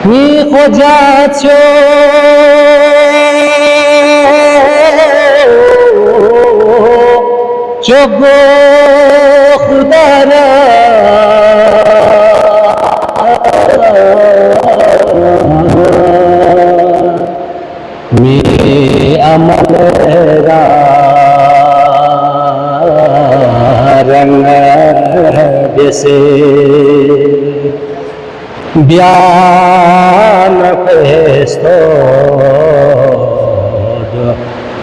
می خجات شو چگو خدا را می عمل را رنگ بسه بیان پستود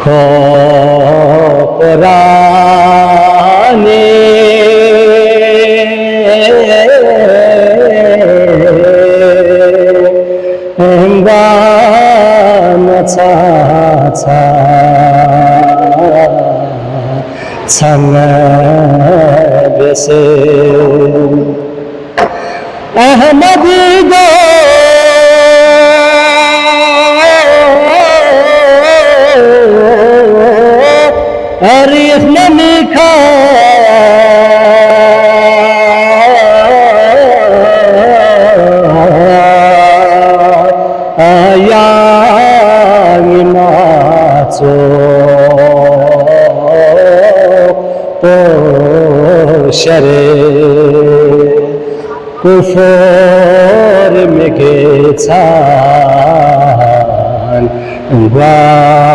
کوپرانی انگان چاچا چنگ بسه احمدی گو عریف نمیکا آیانی ناچو پوشره کفر میگیتن وانیانی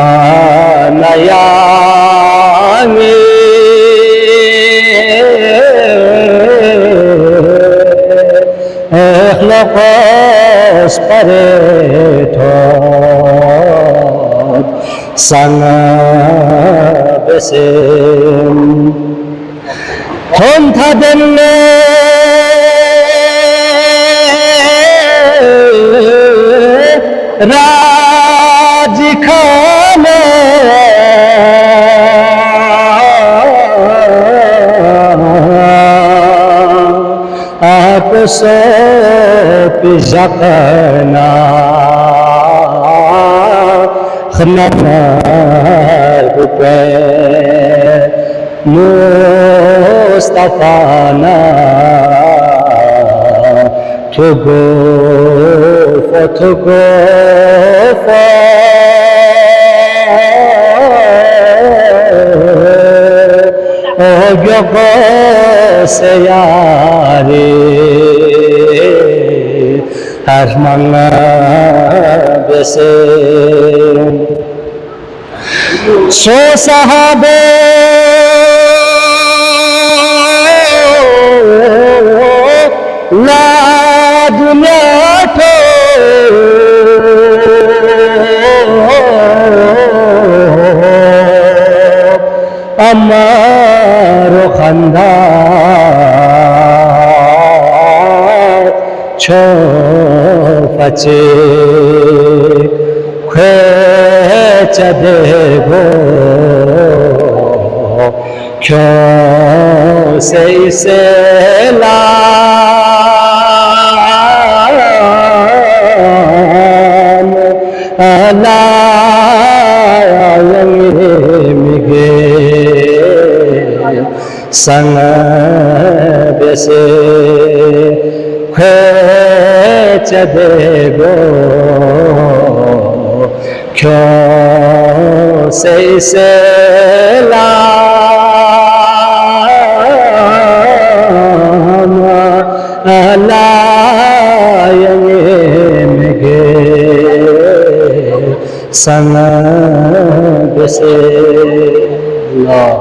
اخلاقش پریتود سنگ بسیم هم تدن راجی خانه آپ سو پیجاکنا خنمر پہ مصطفیٰ نا تھگو اوگو سیاری هر منگ بسه سو صحابه لا دنیا تو امارو خندان چو پچه خوچ دیگو کیوں سے اسے لام میگه سنگ بسه خوچ دیگو کیوں سے اسے لام میگه سنگ بسه